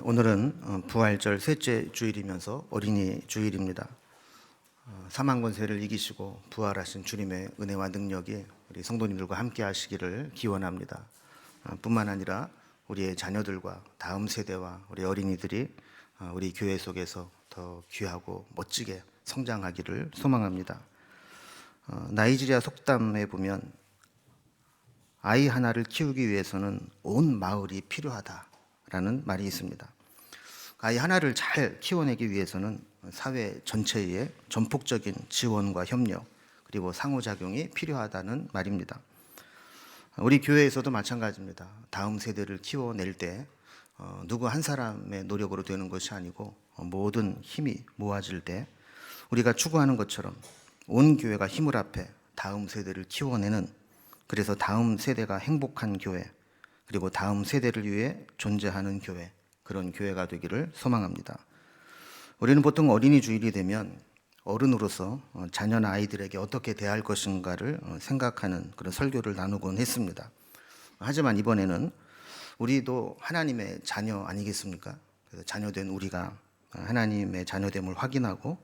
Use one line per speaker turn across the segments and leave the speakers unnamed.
오늘은 부활절 셋째 주일이면서 어린이 주일입니다. 사망 권세를 이기시고 부활하신 주님의 은혜와 능력이 우리 성도님들과 함께 하시기를 기원합니다. 뿐만 아니라 우리의 자녀들과 다음 세대와 우리 어린이들이 우리 교회 속에서 더 귀하고 멋지게 성장하기를 소망합니다. 나이지리아 속담에 보면 아이 하나를 키우기 위해서는 온 마을이 필요하다라는 말이 있습니다. 아이 하나를 잘 키워내기 위해서는 사회 전체의 전폭적인 지원과 협력 그리고 상호작용이 필요하다는 말입니다. 우리 교회에서도 마찬가지입니다. 다음 세대를 키워낼 때 누구 한 사람의 노력으로 되는 것이 아니고 모든 힘이 모아질 때 우리가 추구하는 것처럼 온 교회가 힘을 합해 다음 세대를 키워내는, 그래서 다음 세대가 행복한 교회, 그리고 다음 세대를 위해 존재하는 교회, 그런 교회가 되기를 소망합니다. 우리는 보통 어린이 주일이 되면 어른으로서 자녀나 아이들에게 어떻게 대할 것인가를 생각하는 그런 설교를 나누곤 했습니다. 하지만 이번에는 우리도 하나님의 자녀 아니겠습니까? 그래서 자녀된 우리가 하나님의 자녀됨을 확인하고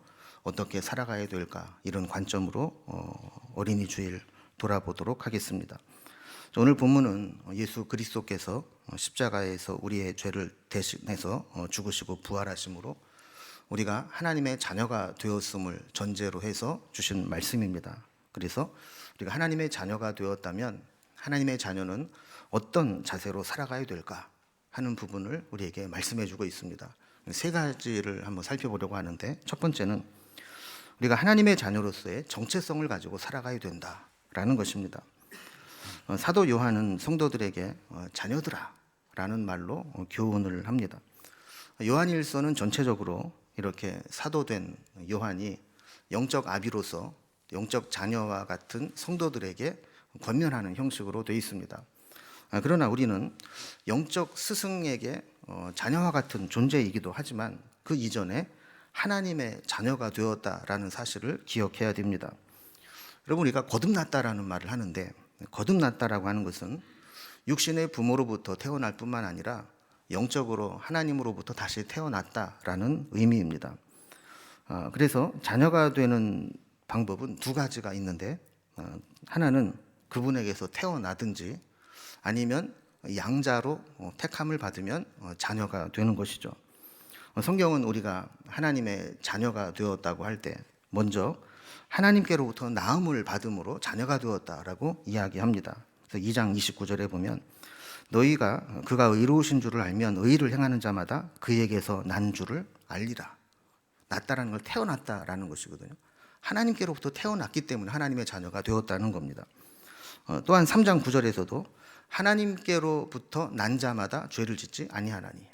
어떻게 살아가야 될까, 이런 관점으로 어린이 주일 돌아보도록 하겠습니다. 오늘 본문은 예수 그리스도께서 십자가에서 우리의 죄를 대신해서 죽으시고 부활하심으로 우리가 하나님의 자녀가 되었음을 전제로 해서 주신 말씀입니다. 그래서 우리가 하나님의 자녀가 되었다면 하나님의 자녀는 어떤 자세로 살아가야 될까 하는 부분을 우리에게 말씀해 주고 있습니다. 세 가지를 한번 살펴보려고 하는데, 첫 번째는 우리가 하나님의 자녀로서의 정체성을 가지고 살아가야 된다라는 것입니다. 사도 요한은 성도들에게 자녀들아 라는 말로 교훈을 합니다. 요한일서는 전체적으로 이렇게 사도된 요한이 영적 아비로서 영적 자녀와 같은 성도들에게 권면하는 형식으로 되어 있습니다. 그러나 우리는 영적 스승에게 자녀와 같은 존재이기도 하지만 그 이전에 하나님의 자녀가 되었다라는 사실을 기억해야 됩니다. 여러분, 우리가 거듭났다라는 말을 하는데, 거듭났다라고 하는 것은 육신의 부모로부터 태어날 뿐만 아니라 영적으로 하나님으로부터 다시 태어났다라는 의미입니다. 그래서 자녀가 되는 방법은 두 가지가 있는데, 하나는 그분에게서 태어나든지 아니면 양자로 택함을 받으면 자녀가 되는 것이죠. 성경은 우리가 하나님의 자녀가 되었다고 할 때 먼저 하나님께로부터 나음을 받음으로 자녀가 되었다라고 이야기합니다. 그래서 2장 29절에 보면 너희가 그가 의로우신 줄을 알면 의를 행하는 자마다 그에게서 난 줄을 알리라. 났다라는 걸 태어났다라는 것이거든요. 하나님께로부터 태어났기 때문에 하나님의 자녀가 되었다는 겁니다. 또한 3장 9절에서도 하나님께로부터 난 자마다 죄를 짓지 아니하나니,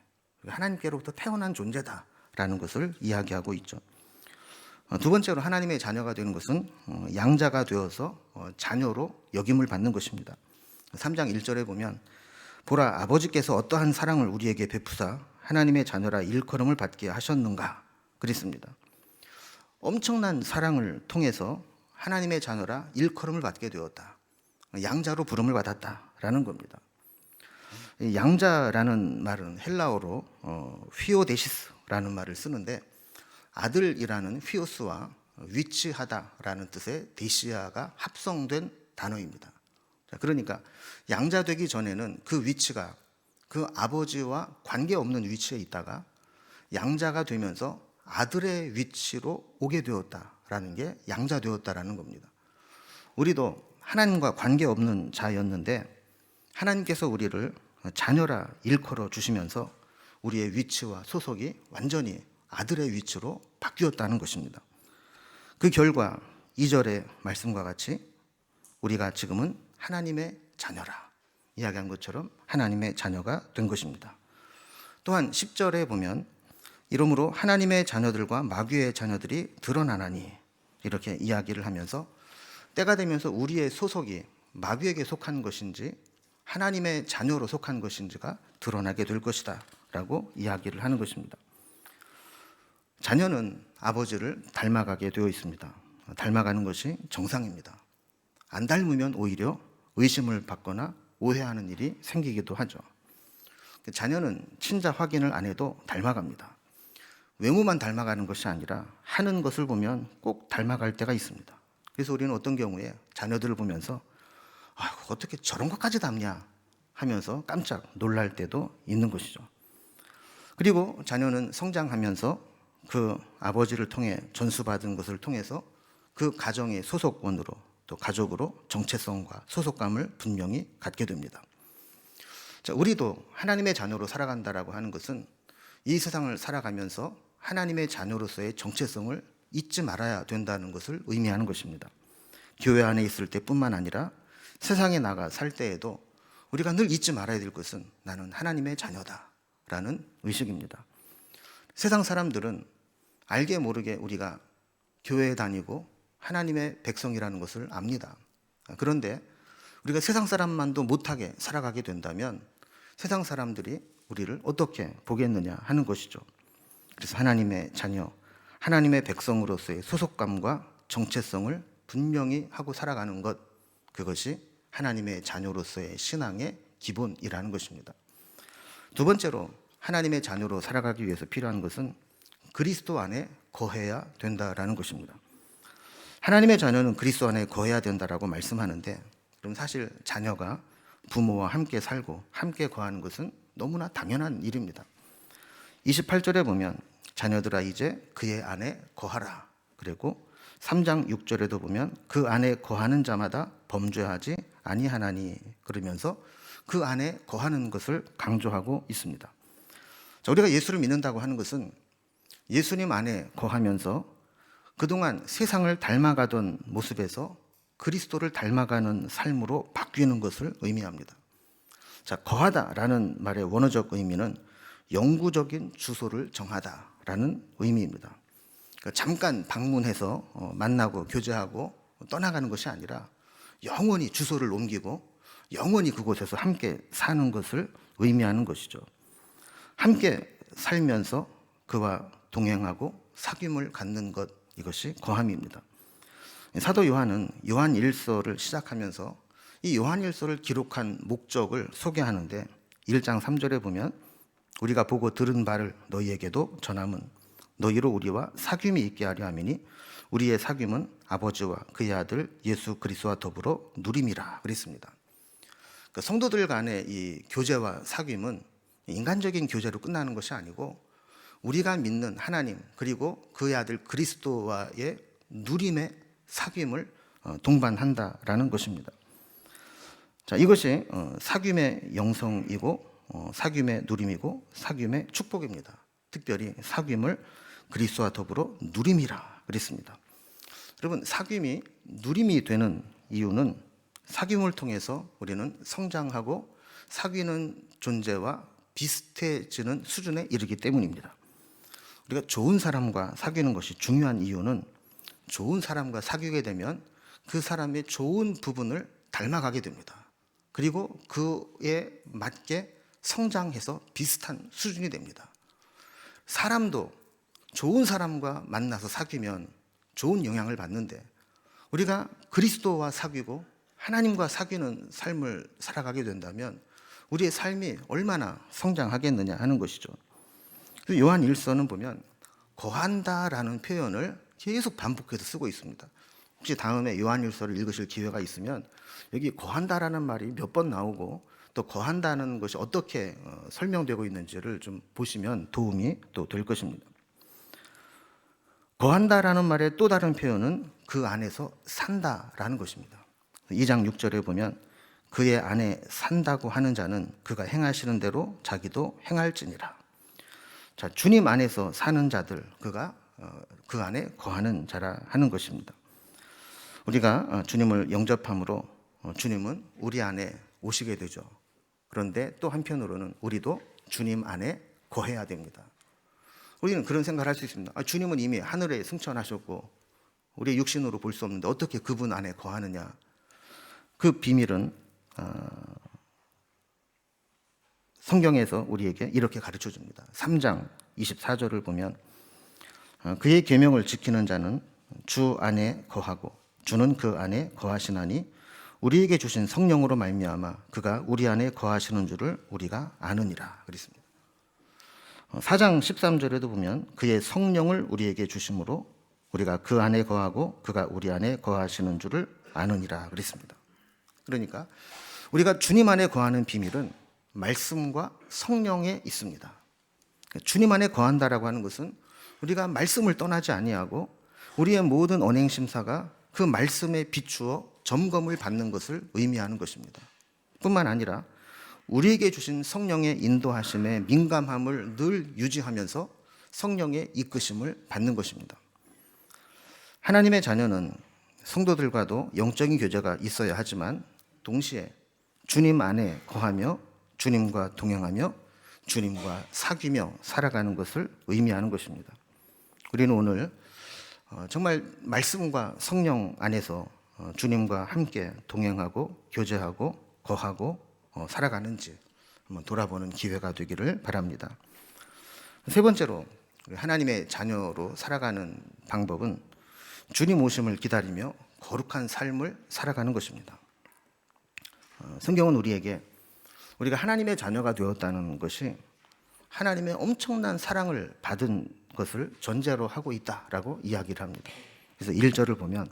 하나님께로부터 태어난 존재다라는 것을 이야기하고 있죠. 두 번째로 하나님의 자녀가 되는 것은 양자가 되어서 자녀로 여김을 받는 것입니다. 3장 1절에 보면 보라, 아버지께서 어떠한 사랑을 우리에게 베푸사 하나님의 자녀라 일컬음을 받게 하셨는가 그랬습니다. 엄청난 사랑을 통해서 하나님의 자녀라 일컬음을 받게 되었다, 양자로 부름을 받았다라는 겁니다. 양자라는 말은 헬라어로 휘오데시스라는 말을 쓰는데, 아들이라는 휘오스와 위치하다라는 뜻의 데시아가 합성된 단어입니다. 그러니까 양자 되기 전에는 그 위치가 그 아버지와 관계없는 위치에 있다가 양자가 되면서 아들의 위치로 오게 되었다라는 게 양자 되었다라는 겁니다. 우리도 하나님과 관계없는 자였는데 하나님께서 우리를 자녀라 일컬어 주시면서 우리의 위치와 소속이 완전히 아들의 위치로 바뀌었다는 것입니다. 그 결과 2절의 말씀과 같이 우리가 지금은 하나님의 자녀라 이야기한 것처럼 하나님의 자녀가 된 것입니다. 또한 10절에 보면 이러므로 하나님의 자녀들과 마귀의 자녀들이 드러나나니 이렇게 이야기를 하면서 때가 되면서 우리의 소속이 마귀에게 속한 것인지 하나님의 자녀로 속한 것인지가 드러나게 될 것이다 라고 이야기를 하는 것입니다. 자녀는 아버지를 닮아가게 되어 있습니다. 닮아가는 것이 정상입니다. 안 닮으면 오히려 의심을 받거나 오해하는 일이 생기기도 하죠. 자녀는 친자 확인을 안 해도 닮아갑니다. 외모만 닮아가는 것이 아니라 하는 것을 보면 꼭 닮아갈 때가 있습니다. 그래서 우리는 어떤 경우에 자녀들을 보면서 어떻게 저런 것까지 닮냐 하면서 깜짝 놀랄 때도 있는 것이죠. 그리고 자녀는 성장하면서 그 아버지를 통해 전수받은 것을 통해서 그 가정의 소속원으로 또 가족으로 정체성과 소속감을 분명히 갖게 됩니다. 자, 우리도 하나님의 자녀로 살아간다라고 하는 것은 이 세상을 살아가면서 하나님의 자녀로서의 정체성을 잊지 말아야 된다는 것을 의미하는 것입니다. 교회 안에 있을 때뿐만 아니라 세상에 나가 살 때에도 우리가 늘 잊지 말아야 될 것은 나는 하나님의 자녀다라는 의식입니다. 세상 사람들은 알게 모르게 우리가 교회에 다니고 하나님의 백성이라는 것을 압니다. 그런데 우리가 세상 사람만도 못하게 살아가게 된다면 세상 사람들이 우리를 어떻게 보겠느냐 하는 것이죠. 그래서 하나님의 자녀, 하나님의 백성으로서의 소속감과 정체성을 분명히 하고 살아가는 것, 그것이 하나님의 자녀로서의 신앙의 기본이라는 것입니다. 두 번째로 하나님의 자녀로 살아가기 위해서 필요한 것은 그리스도 안에 거해야 된다라는 것입니다. 하나님의 자녀는 그리스도 안에 거해야 된다라고 말씀하는데, 그럼 사실 자녀가 부모와 함께 살고 함께 거하는 것은 너무나 당연한 일입니다. 28절에 보면 자녀들아 이제 그의 안에 거하라. 그리고 3장 6절에도 보면 그 안에 거하는 자마다 범죄하지 아니하나니, 그러면서 그 안에 거하는 것을 강조하고 있습니다. 자, 우리가 예수를 믿는다고 하는 것은 예수님 안에 거하면서 그동안 세상을 닮아가던 모습에서 그리스도를 닮아가는 삶으로 바뀌는 것을 의미합니다. 자, 거하다라는 말의 원어적 의미는 영구적인 주소를 정하다라는 의미입니다. 그러니까 잠깐 방문해서 만나고 교제하고 떠나가는 것이 아니라 영원히 주소를 옮기고 영원히 그곳에서 함께 사는 것을 의미하는 것이죠. 함께 살면서 그와 동행하고 사귐을 갖는 것, 이것이 거함입니다. 사도 요한은 요한 1서를 시작하면서 이 요한 1서를 기록한 목적을 소개하는데 1장 3절에 보면 우리가 보고 들은 바를 너희에게도 전함은 너희로 우리와 사귐이 있게 하려 함이니 우리의 사귐은 아버지와 그의 아들 예수 그리스도와 더불어 누림이라 그랬습니다. 그러니까 성도들 간의 이 교제와 사귐은 인간적인 교제로 끝나는 것이 아니고 우리가 믿는 하나님 그리고 그의 아들 그리스도와의 누림의 사귐을 동반한다라는 것입니다. 자, 이것이 사귐의 영성이고 사귐의 누림이고 사귐의 축복입니다. 특별히 사귐을 그리스도와 더불어 누림이라 그랬습니다. 여러분, 사귐이 누림이 되는 이유는 사귐을 통해서 우리는 성장하고 사귀는 존재와 비슷해지는 수준에 이르기 때문입니다. 우리가 좋은 사람과 사귀는 것이 중요한 이유는 좋은 사람과 사귀게 되면 그 사람의 좋은 부분을 닮아가게 됩니다. 그리고 그에 맞게 성장해서 비슷한 수준이 됩니다. 사람도 좋은 사람과 만나서 사귀면 좋은 영향을 받는데 우리가 그리스도와 사귀고 하나님과 사귀는 삶을 살아가게 된다면 우리의 삶이 얼마나 성장하겠느냐 하는 것이죠. 요한 1서는 보면 거한다라는 표현을 계속 반복해서 쓰고 있습니다. 혹시 다음에 요한 1서를 읽으실 기회가 있으면 여기 거한다라는 말이 몇 번 나오고 또 거한다는 것이 어떻게 설명되고 있는지를 좀 보시면 도움이 또 될 것입니다. 거한다라는 말의 또 다른 표현은 그 안에서 산다라는 것입니다. 2장 6절에 보면 그의 안에 산다고 하는 자는 그가 행하시는 대로 자기도 행할지니라. 자, 주님 안에서 사는 자들, 그가 그 안에 거하는 자라 하는 것입니다. 우리가 주님을 영접함으로 주님은 우리 안에 오시게 되죠. 그런데 또 한편으로는 우리도 주님 안에 거해야 됩니다. 우리는 그런 생각을 할 수 있습니다. 주님은 이미 하늘에 승천하셨고 우리의 육신으로 볼 수 없는데 어떻게 그분 안에 거하느냐. 그 비밀은 성경에서 우리에게 이렇게 가르쳐 줍니다. 3장 24절을 보면 그의 계명을 지키는 자는 주 안에 거하고 주는 그 안에 거하시나니 우리에게 주신 성령으로 말미암아 그가 우리 안에 거하시는 줄을 우리가 아느니라 그랬습니다. 4장 13절에도 보면 그의 성령을 우리에게 주심으로 우리가 그 안에 거하고 그가 우리 안에 거하시는 줄을 아느니라 그랬습니다. 그러니까 우리가 주님 안에 거하는 비밀은 말씀과 성령에 있습니다. 주님 안에 거한다라고 하는 것은 우리가 말씀을 떠나지 아니하고 우리의 모든 언행 심사가 그 말씀에 비추어 점검을 받는 것을 의미하는 것입니다. 뿐만 아니라 우리에게 주신 성령의 인도하심에 민감함을 늘 유지하면서 성령의 이끄심을 받는 것입니다. 하나님의 자녀는 성도들과도 영적인 교제가 있어야 하지만 동시에 주님 안에 거하며 주님과 동행하며 주님과 사귀며 살아가는 것을 의미하는 것입니다. 우리는 오늘 정말 말씀과 성령 안에서 주님과 함께 동행하고 교제하고 거하고 살아가는지 한번 돌아보는 기회가 되기를 바랍니다. 세 번째로 하나님의 자녀로 살아가는 방법은 주님 오심을 기다리며 거룩한 삶을 살아가는 것입니다. 성경은 우리에게 우리가 하나님의 자녀가 되었다는 것이 하나님의 엄청난 사랑을 받은 것을 전제로 하고 있다라고 이야기를 합니다. 그래서 1절을 보면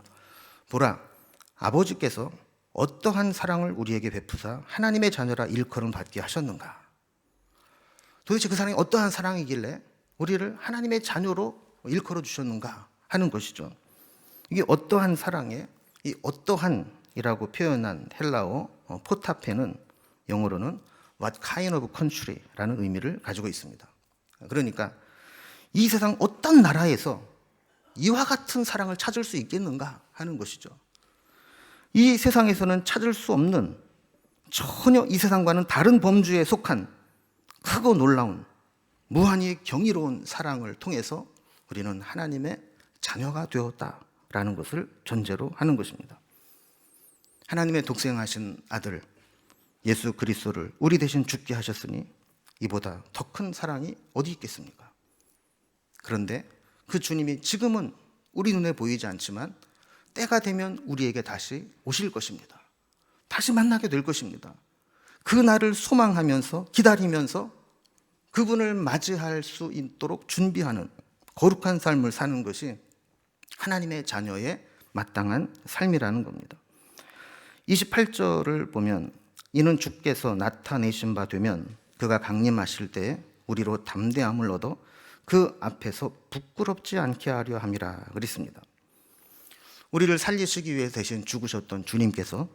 보라 아버지께서 어떠한 사랑을 우리에게 베푸사 하나님의 자녀라 일컬음 받게 하셨는가. 도대체 그 사랑이 어떠한 사랑이길래 우리를 하나님의 자녀로 일컬어 주셨는가 하는 것이죠. 이게 어떠한 사랑에 이 어떠한이라고 표현한 헬라어 포타페는 영어로는 what kind of country라는 의미를 가지고 있습니다. 그러니까 이 세상 어떤 나라에서 이와 같은 사랑을 찾을 수 있겠는가 하는 것이죠. 이 세상에서는 찾을 수 없는 전혀 이 세상과는 다른 범주에 속한 크고 놀라운 무한히 경이로운 사랑을 통해서 우리는 하나님의 자녀가 되었다라는 것을 전제로 하는 것입니다. 하나님의 독생하신 아들 예수 그리스도를 우리 대신 죽게 하셨으니 이보다 더 큰 사랑이 어디 있겠습니까? 그런데 그 주님이 지금은 우리 눈에 보이지 않지만 때가 되면 우리에게 다시 오실 것입니다. 다시 만나게 될 것입니다. 그 날을 소망하면서 기다리면서 그분을 맞이할 수 있도록 준비하는 거룩한 삶을 사는 것이 하나님의 자녀의 마땅한 삶이라는 겁니다. 28절을 보면 이는 주께서 나타내신 바 되면 그가 강림하실 때에 우리로 담대함을 얻어 그 앞에서 부끄럽지 않게 하려 함이라 그랬습니다. 우리를 살리시기 위해 대신 죽으셨던 주님께서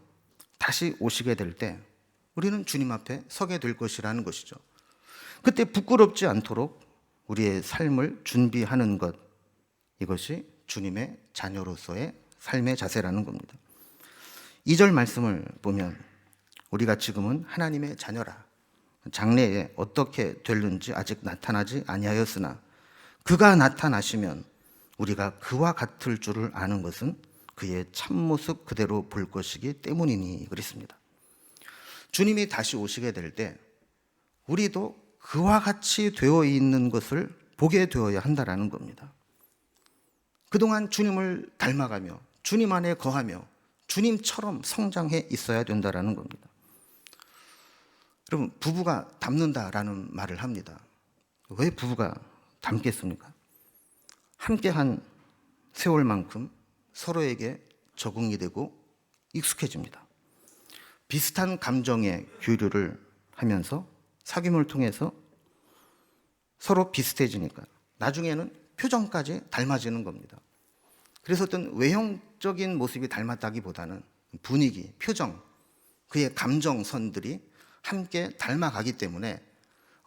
다시 오시게 될 때 우리는 주님 앞에 서게 될 것이라는 것이죠. 그때 부끄럽지 않도록 우리의 삶을 준비하는 것, 이것이 주님의 자녀로서의 삶의 자세라는 겁니다. 2절 말씀을 보면 우리가 지금은 하나님의 자녀라. 장래에 어떻게 될는지 아직 나타나지 아니하였으나 그가 나타나시면 우리가 그와 같을 줄을 아는 것은 그의 참모습 그대로 볼 것이기 때문이니 그랬습니다. 주님이 다시 오시게 될 때 우리도 그와 같이 되어 있는 것을 보게 되어야 한다라는 겁니다. 그동안 주님을 닮아가며 주님 안에 거하며 주님처럼 성장해 있어야 된다라는 겁니다. 여러분, 부부가 닮는다라는 말을 합니다. 왜 부부가 닮겠습니까? 함께한 세월만큼 서로에게 적응이 되고 익숙해집니다. 비슷한 감정의 교류를 하면서 사귐을 통해서 서로 비슷해지니까 나중에는 표정까지 닮아지는 겁니다. 그래서 어떤 외형적인 모습이 닮았다기보다는 분위기, 표정, 그의 감정선들이 함께 닮아가기 때문에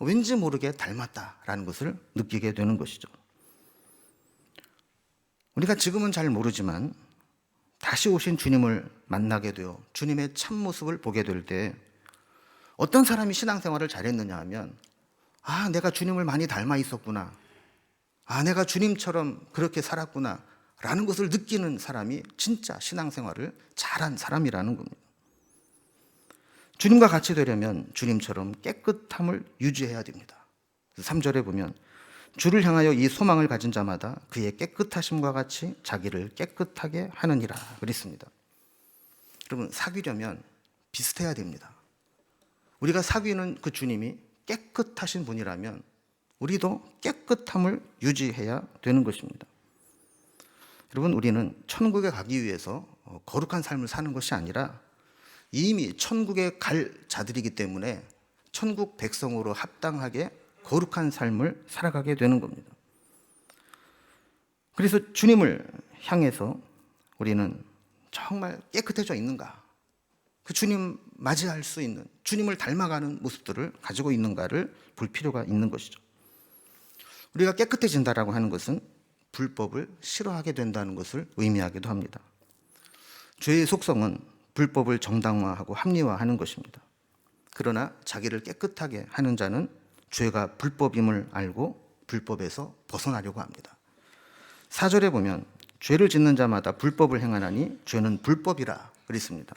왠지 모르게 닮았다라는 것을 느끼게 되는 것이죠. 우리가 지금은 잘 모르지만 다시 오신 주님을 만나게 되어 주님의 참모습을 보게 될 때 어떤 사람이 신앙생활을 잘했느냐 하면 내가 주님을 많이 닮아 있었구나. 내가 주님처럼 그렇게 살았구나 라는 것을 느끼는 사람이 진짜 신앙생활을 잘한 사람이라는 겁니다. 주님과 같이 되려면 주님처럼 깨끗함을 유지해야 됩니다. 3절에 보면 주를 향하여 이 소망을 가진 자마다 그의 깨끗하심과 같이 자기를 깨끗하게 하느니라 그랬습니다. 여러분, 사귀려면 비슷해야 됩니다. 우리가 사귀는 그 주님이 깨끗하신 분이라면 우리도 깨끗함을 유지해야 되는 것입니다. 여러분, 우리는 천국에 가기 위해서 거룩한 삶을 사는 것이 아니라 이미 천국에 갈 자들이기 때문에 천국 백성으로 합당하게 거룩한 삶을 살아가게 되는 겁니다. 그래서 주님을 향해서 우리는 정말 깨끗해져 있는가, 그 주님 맞이할 수 있는, 주님을 닮아가는 모습들을 가지고 있는가를 볼 필요가 있는 것이죠. 우리가 깨끗해진다라고 하는 것은 불법을 싫어하게 된다는 것을 의미하기도 합니다. 죄의 속성은 불법을 정당화하고 합리화하는 것입니다. 그러나 자기를 깨끗하게 하는 자는 죄가 불법임을 알고 불법에서 벗어나려고 합니다. 4절에 보면 죄를 짓는 자마다 불법을 행하나니 죄는 불법이라 그랬습니다.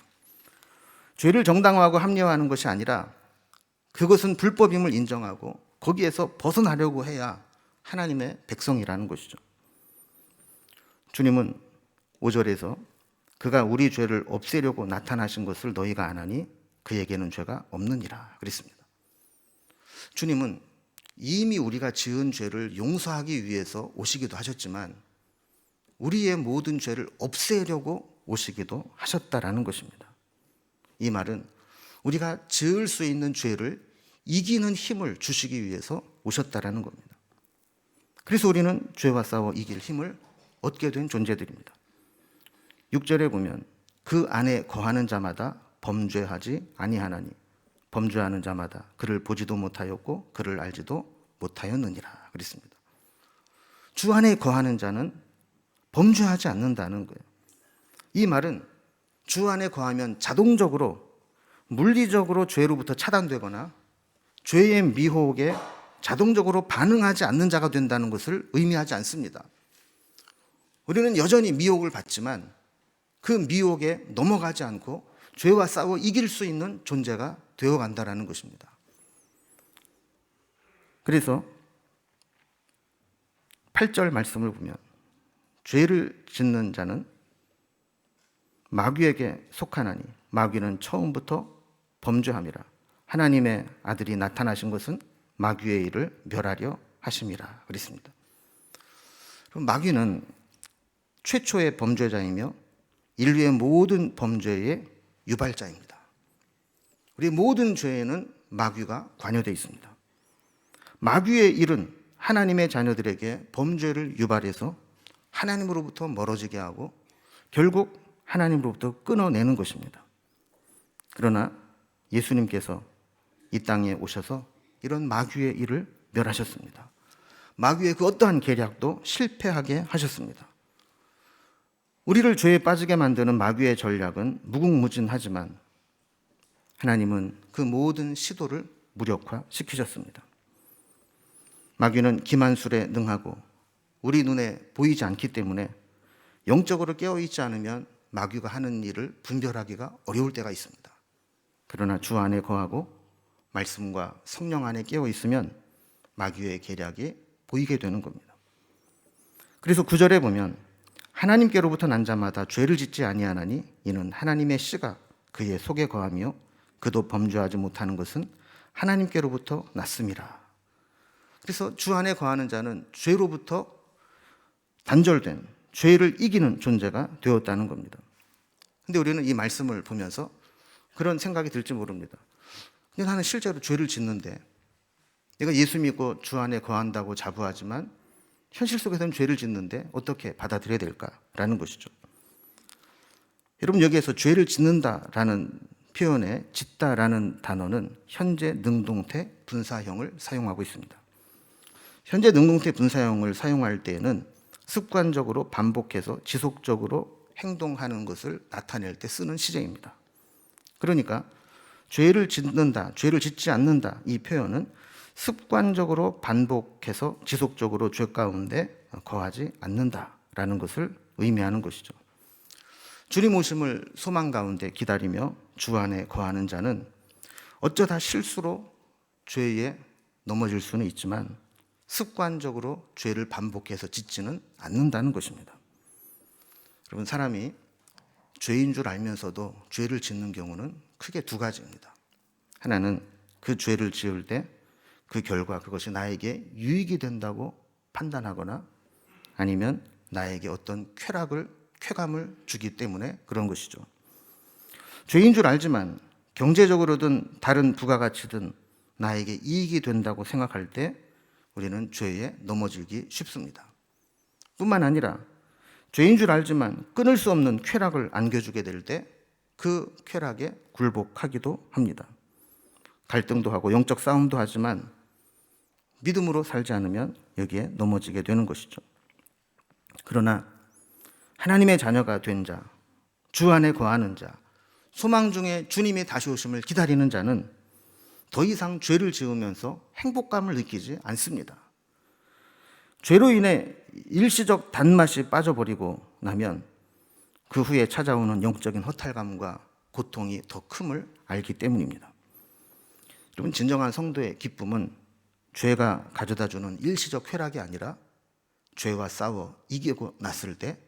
죄를 정당화하고 합리화하는 것이 아니라 그것은 불법임을 인정하고 거기에서 벗어나려고 해야 하나님의 백성이라는 것이죠. 주님은 5절에서 그가 우리 죄를 없애려고 나타나신 것을 너희가 아나니 그에게는 죄가 없느니라 그랬습니다. 주님은 이미 우리가 지은 죄를 용서하기 위해서 오시기도 하셨지만 우리의 모든 죄를 없애려고 오시기도 하셨다라는 것입니다. 이 말은 우리가 지을 수 있는 죄를 이기는 힘을 주시기 위해서 오셨다라는 겁니다. 그래서 우리는 죄와 싸워 이길 힘을 얻게 된 존재들입니다. 6절에 보면 그 안에 거하는 자마다 범죄하지 아니하나니 범죄하는 자마다 그를 보지도 못하였고 그를 알지도 못하였느니라 그랬습니다. 주 안에 거하는 자는 범죄하지 않는다는 거예요. 이 말은 주 안에 거하면 자동적으로 물리적으로 죄로부터 차단되거나 죄의 미혹에 자동적으로 반응하지 않는 자가 된다는 것을 의미하지 않습니다. 우리는 여전히 미혹을 받지만 그 미혹에 넘어가지 않고 죄와 싸워 이길 수 있는 존재가 되어간다는 것입니다. 그래서 8절 말씀을 보면 죄를 짓는 자는 마귀에게 속하나니 마귀는 처음부터 범죄함이라 하나님의 아들이 나타나신 것은 마귀의 일을 멸하려 하심이라 그랬습니다. 그럼 마귀는 최초의 범죄자이며 인류의 모든 범죄의 유발자입니다. 우리 모든 죄에는 마귀가 관여되어 있습니다. 마귀의 일은 하나님의 자녀들에게 범죄를 유발해서 하나님으로부터 멀어지게 하고 결국 하나님으로부터 끊어내는 것입니다. 그러나 예수님께서 이 땅에 오셔서 이런 마귀의 일을 멸하셨습니다. 마귀의 그 어떠한 계략도 실패하게 하셨습니다. 우리를 죄에 빠지게 만드는 마귀의 전략은 무궁무진하지만 하나님은 그 모든 시도를 무력화시키셨습니다. 마귀는 기만술에 능하고 우리 눈에 보이지 않기 때문에 영적으로 깨어있지 않으면 마귀가 하는 일을 분별하기가 어려울 때가 있습니다. 그러나 주 안에 거하고 말씀과 성령 안에 깨어있으면 마귀의 계략이 보이게 되는 겁니다. 그래서 9절에 보면 하나님께로부터 난 자마다 죄를 짓지 아니하나니 이는 하나님의 씨가 그의 속에 거하며 그도 범죄하지 못하는 것은 하나님께로부터 났음이라. 그래서 주 안에 거하는 자는 죄로부터 단절된, 죄를 이기는 존재가 되었다는 겁니다. 근데 우리는 이 말씀을 보면서 그런 생각이 들지 모릅니다. 근데 나는 실제로 죄를 짓는데 내가 예수 믿고 주 안에 거한다고 자부하지만 현실 속에서는 죄를 짓는데 어떻게 받아들여야 될까라는 것이죠. 여러분, 여기에서 죄를 짓는다라는 표현에 짓다라는 단어는 현재 능동태 분사형을 사용하고 있습니다. 현재 능동태 분사형을 사용할 때에는 습관적으로 반복해서 지속적으로 행동하는 것을 나타낼 때 쓰는 시제입니다. 그러니까 죄를 짓는다, 죄를 짓지 않는다, 이 표현은 습관적으로 반복해서 지속적으로 죄 가운데 거하지 않는다라는 것을 의미하는 것이죠. 주님 오심을 소망 가운데 기다리며 주 안에 거하는 자는 어쩌다 실수로 죄에 넘어질 수는 있지만 습관적으로 죄를 반복해서 짓지는 않는다는 것입니다. 여러분, 사람이 죄인 줄 알면서도 죄를 짓는 경우는 크게 두 가지입니다. 하나는 그 죄를 지을 때 그 결과, 그것이 나에게 유익이 된다고 판단하거나 아니면 나에게 어떤 쾌감을 주기 때문에 그런 것이죠. 죄인 줄 알지만 경제적으로든 다른 부가가치든 나에게 이익이 된다고 생각할 때 우리는 죄에 넘어지기 쉽습니다. 뿐만 아니라 죄인 줄 알지만 끊을 수 없는 쾌락을 안겨주게 될 때 그 쾌락에 굴복하기도 합니다. 갈등도 하고 영적 싸움도 하지만 믿음으로 살지 않으면 여기에 넘어지게 되는 것이죠. 그러나 하나님의 자녀가 된 자, 주 안에 거하는 자, 소망 중에 주님의 다시 오심을 기다리는 자는 더 이상 죄를 지으면서 행복감을 느끼지 않습니다. 죄로 인해 일시적 단맛이 빠져버리고 나면 그 후에 찾아오는 영적인 허탈감과 고통이 더 큼을 알기 때문입니다. 여러분, 진정한 성도의 기쁨은 죄가 가져다주는 일시적 쾌락이 아니라 죄와 싸워 이기고 났을 때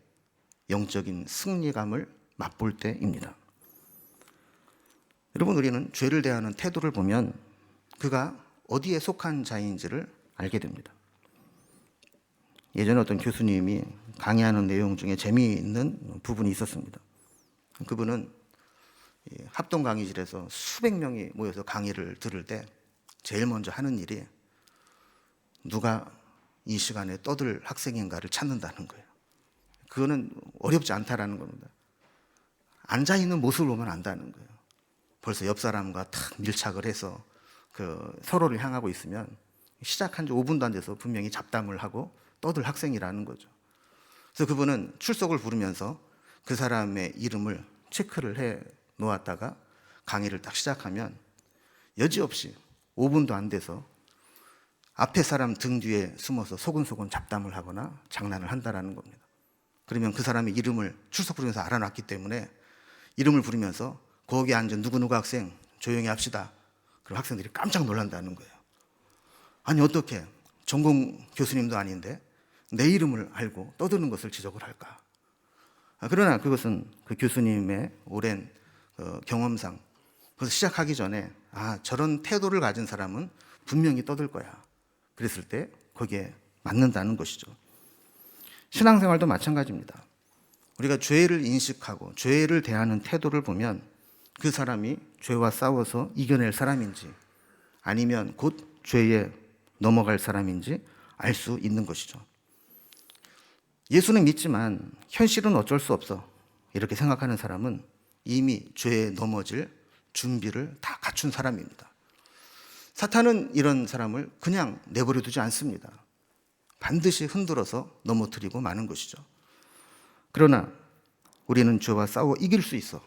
영적인 승리감을 맛볼 때입니다. 여러분, 우리는 죄를 대하는 태도를 보면 그가 어디에 속한 자인지를 알게 됩니다. 예전에 어떤 교수님이 강의하는 내용 중에 재미있는 부분이 있었습니다. 그분은 합동 강의실에서 수백 명이 모여서 강의를 들을 때 제일 먼저 하는 일이 누가 이 시간에 떠들 학생인가를 찾는다는 거예요. 그거는 어렵지 않다라는 겁니다. 앉아있는 모습을 보면 안다는 거예요. 벌써 옆 사람과 탁 밀착을 해서 서로를 향하고 있으면 시작한 지 5분도 안 돼서 분명히 잡담을 하고 떠들 학생이라는 거죠. 그래서 그분은 출석을 부르면서 그 사람의 이름을 체크를 해 놓았다가 강의를 딱 시작하면 여지없이 5분도 안 돼서 앞에 사람 등 뒤에 숨어서 소근소근 잡담을 하거나 장난을 한다라는 겁니다. 그러면 그 사람의 이름을 출석 부르면서 알아놨기 때문에 이름을 부르면서 거기 앉은 누구누구 학생 조용히 합시다. 그럼 학생들이 깜짝 놀란다는 거예요. 아니, 어떻게 전공 교수님도 아닌데 내 이름을 알고 떠드는 것을 지적을 할까? 그러나 그것은 그 교수님의 오랜 경험상, 그래서 시작하기 전에 저런 태도를 가진 사람은 분명히 떠들 거야. 그랬을 때 거기에 맞는다는 것이죠. 신앙생활도 마찬가지입니다. 우리가 죄를 인식하고 죄를 대하는 태도를 보면 그 사람이 죄와 싸워서 이겨낼 사람인지 아니면 곧 죄에 넘어갈 사람인지 알 수 있는 것이죠. 예수는 믿지만 현실은 어쩔 수 없어 이렇게 생각하는 사람은 이미 죄에 넘어질 준비를 다 갖춘 사람입니다. 사탄은 이런 사람을 그냥 내버려 두지 않습니다. 반드시 흔들어서 넘어뜨리고 마는 것이죠. 그러나 우리는 죄와 싸워 이길 수 있어.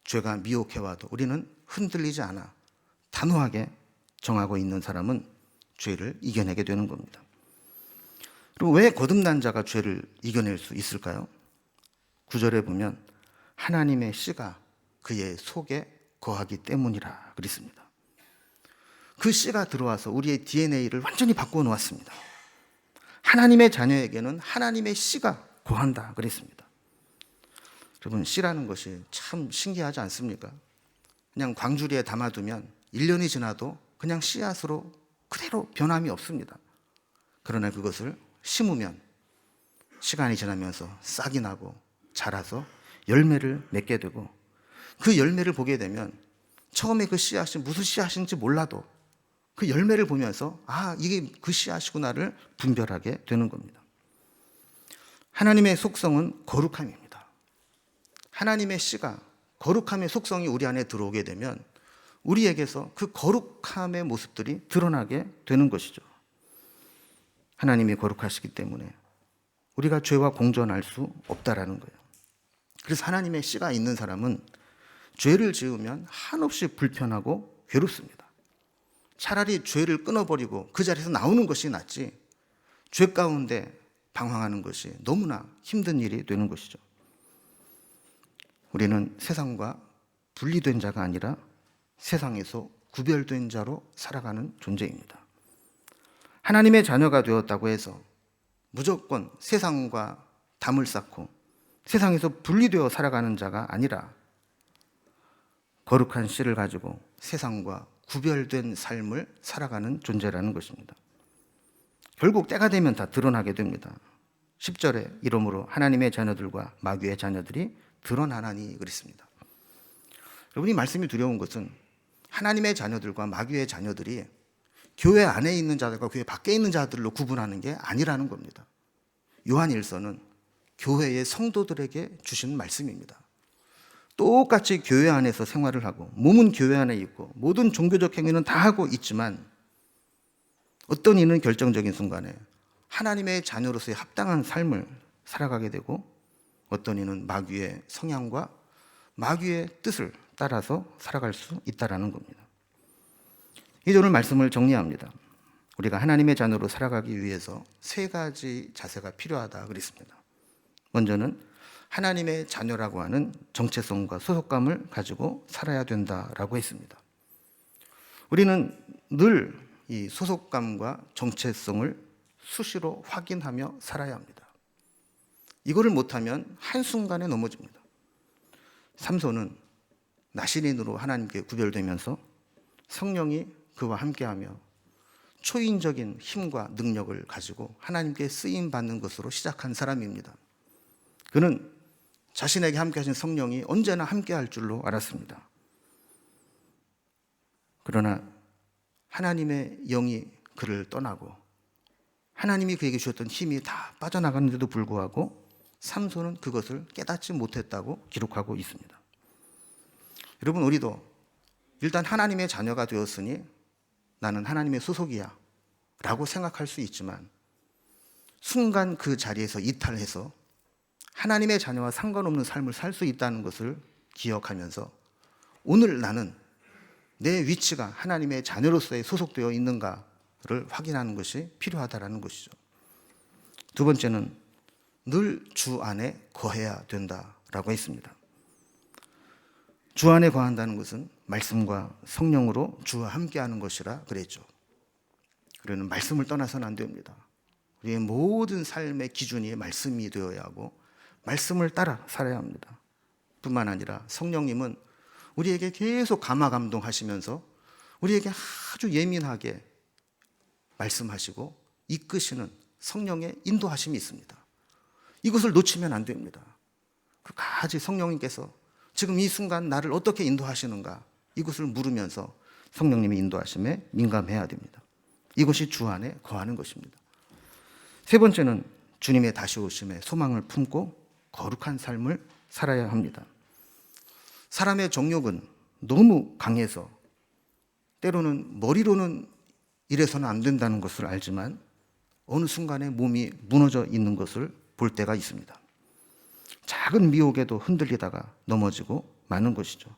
죄가 미혹해와도 우리는 흔들리지 않아 단호하게 정하고 있는 사람은 죄를 이겨내게 되는 겁니다. 그리고 왜 거듭난 자가 죄를 이겨낼 수 있을까요? 9절에 보면 하나님의 씨가 그의 속에 거하기 때문이라 그랬습니다. 그 씨가 들어와서 우리의 DNA를 완전히 바꾸어 놓았습니다. 하나님의 자녀에게는 하나님의 씨가 거한다 그랬습니다. 여러분, 씨라는 것이 참 신기하지 않습니까? 그냥 광주리에 담아두면 1년이 지나도 그냥 씨앗으로 그대로 변함이 없습니다. 그러나 그것을 심으면 시간이 지나면서 싹이 나고 자라서 열매를 맺게 되고 그 열매를 보게 되면 처음에 그 씨앗이 무슨 씨앗인지 몰라도 그 열매를 보면서 이게 그 씨앗이구나를 분별하게 되는 겁니다. 하나님의 속성은 거룩함입니다. 하나님의 씨가 거룩함의 속성이 우리 안에 들어오게 되면 우리에게서 그 거룩함의 모습들이 드러나게 되는 것이죠. 하나님이 거룩하시기 때문에 우리가 죄와 공존할 수 없다라는 거예요. 그래서 하나님의 씨가 있는 사람은 죄를 지으면 한없이 불편하고 괴롭습니다. 차라리 죄를 끊어버리고 그 자리에서 나오는 것이 낫지 죄 가운데 방황하는 것이 너무나 힘든 일이 되는 것이죠. 우리는 세상과 분리된 자가 아니라 세상에서 구별된 자로 살아가는 존재입니다. 하나님의 자녀가 되었다고 해서 무조건 세상과 담을 쌓고 세상에서 분리되어 살아가는 자가 아니라 거룩한 씨를 가지고 세상과 구별된 삶을 살아가는 존재라는 것입니다. 결국 때가 되면 다 드러나게 됩니다. 10절에 이러므로 하나님의 자녀들과 마귀의 자녀들이 드러나나니 그랬습니다. 여러분이 말씀이 두려운 것은 하나님의 자녀들과 마귀의 자녀들이 교회 안에 있는 자들과 교회 밖에 있는 자들로 구분하는 게 아니라는 겁니다. 요한일서는 교회의 성도들에게 주신 말씀입니다. 똑같이 교회 안에서 생활을 하고 몸은 교회 안에 있고 모든 종교적 행위는 다 하고 있지만 어떤 이는 결정적인 순간에 하나님의 자녀로서의 합당한 삶을 살아가게 되고 어떤 이는 마귀의 성향과 마귀의 뜻을 따라서 살아갈 수 있다는 겁니다. 이제 오늘 말씀을 정리합니다. 우리가 하나님의 자녀로 살아가기 위해서 세 가지 자세가 필요하다 그랬습니다. 먼저는 하나님의 자녀라고 하는 정체성과 소속감을 가지고 살아야 된다라고 했습니다. 우리는 늘 이 소속감과 정체성을 수시로 확인하며 살아야 합니다. 이거를 못하면 한순간에 넘어집니다. 삼손은 나시린으로 하나님께 구별되면서 성령이 그와 함께하며 초인적인 힘과 능력을 가지고 하나님께 쓰임받는 것으로 시작한 사람입니다. 그는 자신에게 함께하신 성령이 언제나 함께할 줄로 알았습니다. 그러나 하나님의 영이 그를 떠나고 하나님이 그에게 주셨던 힘이 다 빠져나갔는데도 불구하고 삼손은 그것을 깨닫지 못했다고 기록하고 있습니다. 여러분, 우리도 일단 하나님의 자녀가 되었으니 나는 하나님의 소속이야 라고 생각할 수 있지만 순간 그 자리에서 이탈해서 하나님의 자녀와 상관없는 삶을 살 수 있다는 것을 기억하면서 오늘 나는 내 위치가 하나님의 자녀로서의 소속되어 있는가를 확인하는 것이 필요하다는 것이죠. 두 번째는 늘 주 안에 거해야 된다라고 했습니다. 주 안에 거한다는 것은 말씀과 성령으로 주와 함께하는 것이라 그랬죠. 우리는 말씀을 떠나서는 안 됩니다. 우리의 모든 삶의 기준이 말씀이 되어야 하고 말씀을 따라 살아야 합니다. 뿐만 아니라 성령님은 우리에게 계속 감화감동하시면서 우리에게 아주 예민하게 말씀하시고 이끄시는 성령의 인도하심이 있습니다. 이것을 놓치면 안 됩니다. 끝까지 성령님께서 지금 이 순간 나를 어떻게 인도하시는가 이것을 물으면서 성령님의 인도하심에 민감해야 됩니다. 이것이 주 안에 거하는 것입니다. 세 번째는 주님의 다시 오심에 소망을 품고 거룩한 삶을 살아야 합니다. 사람의 정욕은 너무 강해서 때로는 머리로는 이래서는 안 된다는 것을 알지만 어느 순간에 몸이 무너져 있는 것을 볼 때가 있습니다. 작은 미혹에도 흔들리다가 넘어지고 마는 것이죠.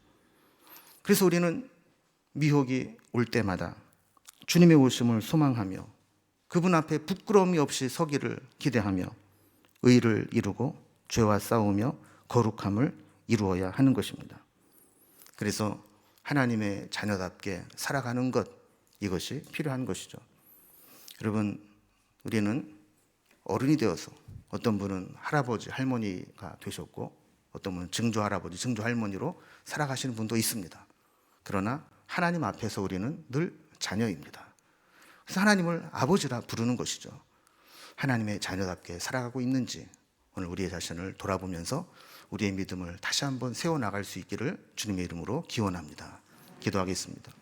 그래서 우리는 미혹이 올 때마다 주님의 오심을 소망하며 그분 앞에 부끄러움이 없이 서기를 기대하며 의를 이루고 죄와 싸우며 거룩함을 이루어야 하는 것입니다. 그래서 하나님의 자녀답게 살아가는 것, 이것이 필요한 것이죠. 여러분, 우리는 어른이 되어서 어떤 분은 할아버지, 할머니가 되셨고 어떤 분은 증조 할아버지, 증조 할머니로 살아가시는 분도 있습니다. 그러나 하나님 앞에서 우리는 늘 자녀입니다. 그래서 하나님을 아버지라 부르는 것이죠. 하나님의 자녀답게 살아가고 있는지 오늘 우리의 자신을 돌아보면서 우리의 믿음을 다시 한번 세워나갈 수 있기를 주님의 이름으로 기원합니다. 기도하겠습니다.